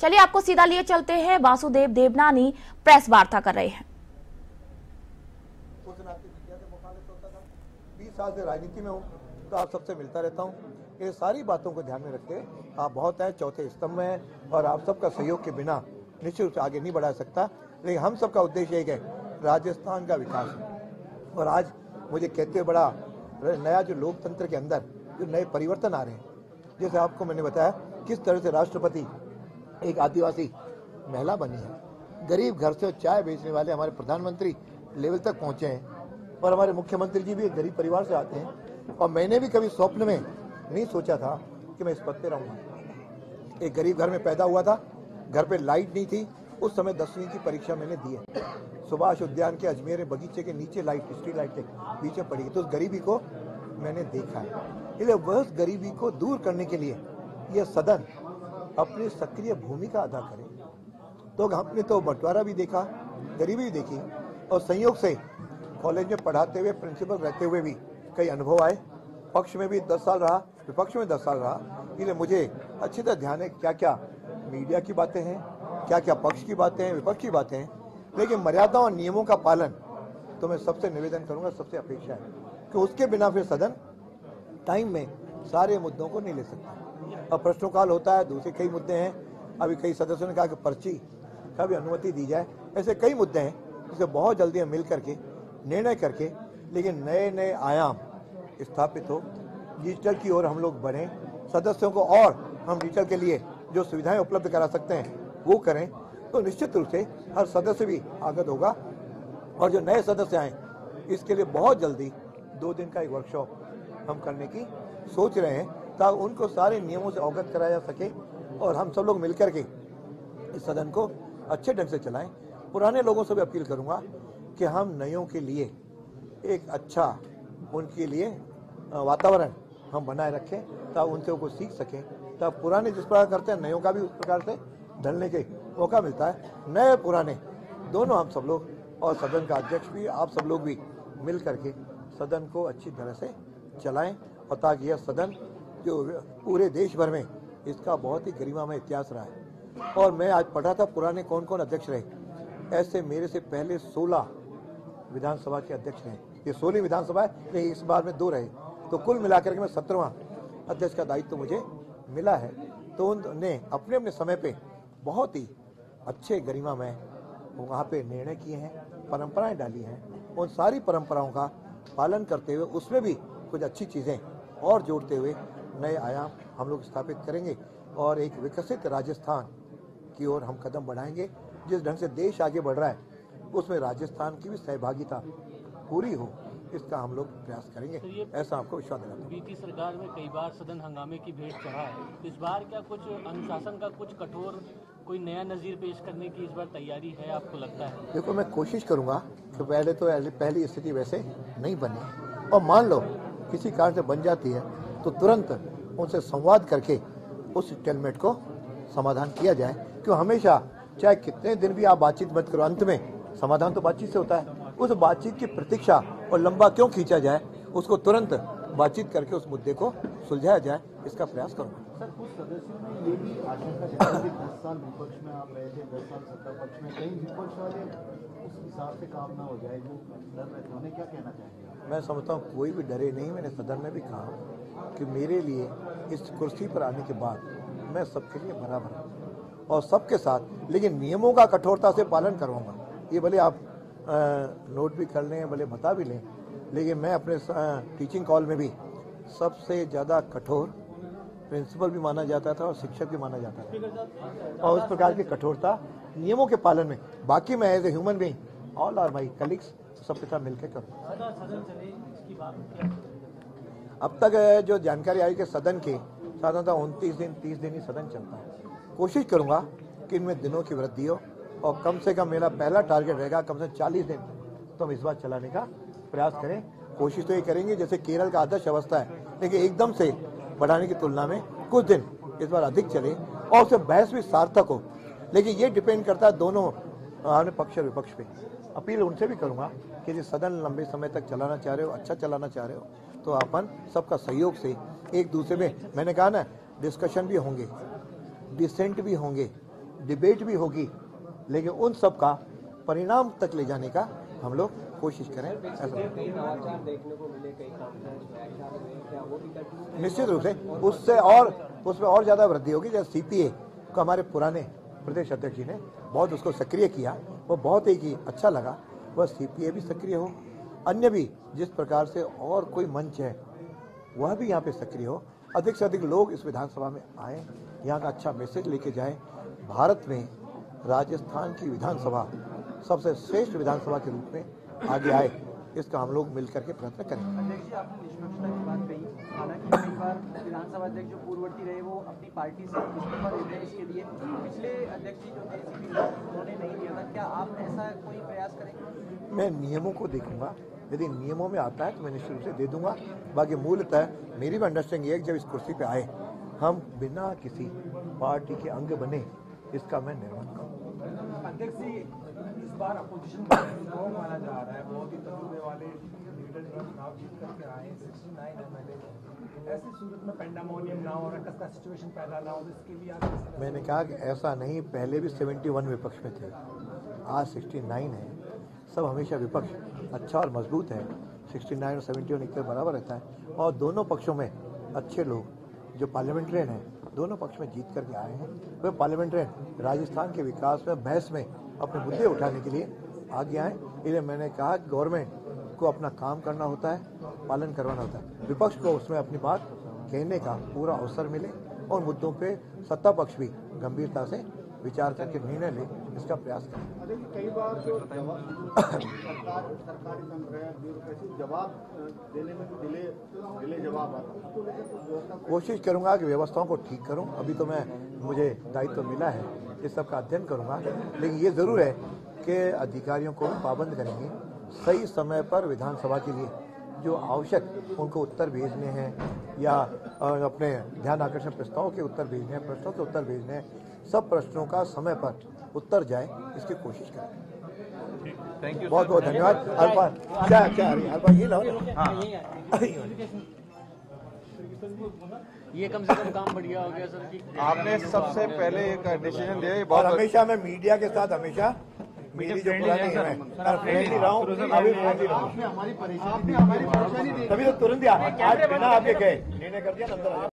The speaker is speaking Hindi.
चलिए आपको सीधा लिए चलते हैं, वासुदेव देवनानी प्रेस वार्ता कर रहे हैं। उस नाते मीडिया से मुखालिफ होता था, 20 साल से राजनीति में हूँ तो आप सबसे मिलता रहता हूँ। ये सारी बातों को ध्यान में रखते हुए आप बहुत हैं, चौथे स्तंभ में हैं और आप सबका सहयोग के बिना निश्चित रूप से आगे नहीं बढ़ा सकता। लेकिन हम सबका उद्देश्य एक है, राजस्थान का विकास है। और आज मुझे कहते हुए बड़ा नया जो लोकतंत्र के अंदर जो नए परिवर्तन आ रहे हैं, जैसे आपको मैंने बताया किस तरह से राष्ट्रपति एक आदिवासी महिला बनी है, गरीब घर से चाय बेचने वाले हमारे प्रधानमंत्री लेवल तक पहुंचे हैं और हमारे मुख्यमंत्री जी भी एक गरीब परिवार से आते हैं। और मैंने भी कभी स्वप्न में नहीं सोचा था कि मैं इस पद पे रहूंगा। एक गरीब घर में पैदा हुआ था, घर पे लाइट नहीं थी, उस समय 10वीं की परीक्षा मैंने दी है। सुभाष उद्यान के अजमेर बगीचे के नीचे लाइट, स्ट्रीट लाइट के पीछे पड़ी, तो उस गरीबी को मैंने देखा है। इसलिए वह गरीबी को दूर करने के लिए यह सदन अपनी सक्रिय भूमिका अदा करे। तो हमने तो बंटवारा भी देखा, गरीबी भी देखी और संयोग से कॉलेज में पढ़ाते हुए, प्रिंसिपल रहते हुए भी कई अनुभव आए। पक्ष में भी 10 साल रहा, विपक्ष में 10 साल रहा। इसलिए मुझे अच्छी तरह ध्यान है क्या क्या मीडिया की बातें हैं, क्या क्या पक्ष की बातें हैं, विपक्ष की बातें हैं। लेकिन मर्यादाओं और नियमों का पालन तो मैं सबसे निवेदन करूंगा, सबसे अपेक्षा है कि उसके बिना फिर सदन टाइम में सारे मुद्दों को नहीं ले सकता। और प्रश्नोकाल होता है, दूसरे कई मुद्दे हैं। अभी कई सदस्यों ने कहा कि पर्ची का भी अनुमति दी जाए। ऐसे कई मुद्दे हैं जिसे बहुत जल्दी हम मिल करके निर्णय करके, लेकिन नए नए आयाम स्थापित हो, डिजिटल की ओर हम लोग बढ़ें, सदस्यों को और हम डिजिटल के लिए जो सुविधाएं उपलब्ध करा सकते हैं वो करें, तो निश्चित रूप से हर सदस्य भी आगत होगा। और जो नए सदस्य आए इसके लिए बहुत जल्दी 2 दिन का एक वर्कशॉप हम करने की सोच रहे हैं, ताकि उनको सारे नियमों से अवगत कराया जा सके और हम सब लोग मिलकर के इस सदन को अच्छे ढंग से चलाएं। पुराने लोगों से भी अपील करूंगा कि हम नयों के लिए एक अच्छा उनके लिए वातावरण हम बनाए रखें, ताकि उनसे वो कुछ सीख सकें, ताकि पुराने जिस प्रकार करते हैं नयों का भी उस प्रकार से ढलने के मौका मिलता है। नए पुराने दोनों हम सब लोग और सदन का अध्यक्ष भी, आप सब लोग भी मिल करके सदन को अच्छी तरह से चलाएं, और ताकि यह सदन जो पूरे देश भर में इसका बहुत ही गरिमामय इतिहास रहा है। और मैं आज पढ़ा था पुराने कौन कौन अध्यक्ष रहे, ऐसे मेरे से पहले 16 विधानसभा के अध्यक्ष रहे। ये 16 विधानसभा है, इस बार में 2 रहे, तो कुल मिलाकर के मैं 17वां अध्यक्ष का दायित्व मुझे मिला है। तो उन्होंने अपने अपने समय पे बहुत ही अच्छे गरिमामय वहाँ पे निर्णय किए हैं, परंपराएं डाली हैं। उन सारी परंपराओं का पालन करते हुए उसमें भी कुछ अच्छी चीज़ें और जोड़ते हुए नए आयाम हम लोग स्थापित करेंगे और एक विकसित राजस्थान की ओर हम कदम बढ़ाएंगे। जिस ढंग से देश आगे बढ़ रहा है उसमें राजस्थान की भी सहभागिता पूरी हो, इसका हम लोग प्रयास करेंगे, तो ऐसा आपको विश्वास दिलाता हूं। बीती सरकार में कई बार सदन हंगामे की भेंट चढ़ा है, इस बार क्या कुछ अनुशासन का कुछ कठोर कोई नया नजीर पेश करने की इस बार तैयारी है, आपको लगता है? देखो, मैं कोशिश करूंगा कि पहली स्थिति वैसे नहीं बने, और मान लो किसी कारण से बन जाती है तो तुरंत उनसे संवाद करके उस स्टेलमेट को समाधान किया जाए। क्यों हमेशा चाहे कितने दिन भी आप बातचीत मत करो, अंत में समाधान तो बातचीत से होता है। उस बातचीत की प्रतीक्षा और लंबा क्यों खींचा जाए, उसको तुरंत बातचीत करके उस मुद्दे को सुलझाया जाए, इसका प्रयास करूंगा। सर, कुछ सदस्यों ने ये भी आशंका जताई कि 10 साल विपक्ष में आप रहे थे, 10 साल सत्ता पक्ष में, कहीं विपक्ष वाले उस हिसाब से काम ना हो जाए, वो डर रहे थे, उन्हें क्या कहना चाहेंगे? मैं समझता हूँ कोई भी डरे नहीं। मैंने सदन में भी कहा कि मेरे लिए इस कुर्सी पर आने के बाद मैं सबके लिए बराबर हूँ और सबके साथ, लेकिन नियमों का कठोरता से पालन करवाऊंगा। ये भले आप नोट भी कर लें, भले बता भी लें, लेकिन मैं अपने टीचिंग कॉल में भी सबसे ज़्यादा कठोर प्रिंसिपल भी माना जाता था और शिक्षक भी माना जाता था, और उस प्रकार की कठोरता नियमों के पालन में। बाकी मैं as a human being, all are my colleagues, सबके साथ मिलकर करूँ। अब तक जो जानकारी आई कि सदन के साधारणतः 29 दिन 30 दिन ही सदन चलता है। कोशिश करूंगा कि इनमें दिनों की वृद्धि हो, और कम से कम मेरा पहला टारगेट रहेगा कम से 40 दिन तो हम इस बार चलाने का प्रयास करें। कोशिश तो ये करेंगे जैसे केरल का आदर्श अवस्था है, लेकिन एकदम से बढ़ाने की तुलना में कुछ दिन इस बार अधिक चले और उससे बहस भी सार्थक हो। लेकिन ये डिपेंड करता है दोनों पक्ष और विपक्ष पे। अपील उनसे भी करूंगा कि जो सदन लंबे समय तक चलाना चाह रहे हो, अच्छा चलाना चाह रहे हो, तो अपन सबका सहयोग से एक दूसरे में, मैंने कहा ना, डिस्कशन भी होंगे, डिसेंट भी होंगे, डिबेट भी होगी, लेकिन उन सब का परिणाम तक ले जाने का हम लोग कोशिश करें। ऐसा निश्चित रूप से उसमें और ज्यादा वृद्धि होगी। जैसे सीपीए को हमारे पुराने प्रदेश अध्यक्ष जी ने बहुत उसको सक्रिय किया, वो बहुत ही अच्छा लगा। वह सीपीए भी सक्रिय हो, अन्य भी जिस प्रकार से और कोई मंच है वह भी यहाँ पे सक्रिय हो, अधिक से अधिक लोग इस विधानसभा में आए, यहाँ का अच्छा मैसेज लेके जाए। भारत में राजस्थान की विधानसभा सबसे श्रेष्ठ विधानसभा के रूप में आगे आए, इसका हम लोग मिलकर के प्रयत्न करेंगे। अध्यक्ष जी, आपने निष्पक्षता की बात कही, हालांकि कई बार विधानसभा अध्यक्ष जो पूर्ववर्ती रहे वो अपनी पार्टी से इस्तीफा देते हैं, इसके लिए पिछले अध्यक्ष जी जो थे उन्होंने नहीं दिया था, क्या आप ऐसा कोई प्रयास करेंगे? मैं नियमों को देखूंगा, यदि नियमों में आता है तो मैं निश्चित रूप से दे दूंगा। बाकी मूलतः मेरी भी अंडरस्टैंडिंग है कि जब इस कुर्सी पे आए हम बिना किसी पार्टी के अंग बने, इसका मैं निर्माण करूँ। अध्यक्ष जी, इस बार अपोजिशन का चुनाव माना जा रहा है, बहुत ही तजुर्बे वाले लीडर चुनाव जीत करके आए, 69 एमएलए। ऐसी सूरत में पेंडामोनियम ना हो, रकस का सिचुएशन पैदा ना हो, इसके लिए आप मैंने कहा कि ऐसा नहीं, पहले भी 71 विपक्ष में थे, आज 69 है। सब हमेशा विपक्ष अच्छा और मजबूत है, 69 और 71 एक बराबर रहता है। और दोनों पक्षों में अच्छे लोग जो पार्लियामेंट्रियन हैं, दोनों पक्ष में जीत करके आए हैं। वे पार्लियामेंट्रियन राजस्थान के विकास में बहस में अपने मुद्दे उठाने के लिए आगे आए। इसलिए मैंने कहा कि गवर्नमेंट को अपना काम करना होता है, पालन करवाना होता है, विपक्ष को उसमें अपनी बात कहने का पूरा अवसर मिले और मुद्दों पे सत्ता पक्ष भी गंभीरता से विचार करके निर्णय ले, इसका प्रयास करें। कई बार जो सरकारी तंत्र है ब्यूरोक्रेसी जवाब देने में डिले जवाब आता है, कोशिश करूंगा कि व्यवस्थाओं को ठीक करूं। अभी तो मुझे दायित्व मिला है, इस सब का अध्ययन करूंगा, लेकिन ये जरूर है कि अधिकारियों को पाबंद करेंगे, सही समय पर विधानसभा के लिए जो आवश्यक उनको उत्तर भेजने हैं या अपने ध्यान आकर्षण प्रस्तावों के उत्तर भेजने हैं, प्रश्नों के उत्तर भेजने हैं, सब प्रश्नों का समय पर उत्तर जाए, इसकी कोशिश करें। थैंक यू, बहुत बहुत धन्यवाद। अल्पा ये लाओ ना। ये कम से कम काम बढ़िया हो गया सर जी। आपने सबसे पहले एक डिसीजन दिया, ये और बहुत हमेशा मैं मीडिया के साथ हमेशा मेरी जो पुरानी है मैं फ्रेंडली रहा हूँ, अभी फ्रेंडली रहूँ। आपने हमारी परेशानी तभी तो तुरंत ही आज बिना आपके गए निर्णय कर दिया, अंदर आ गया।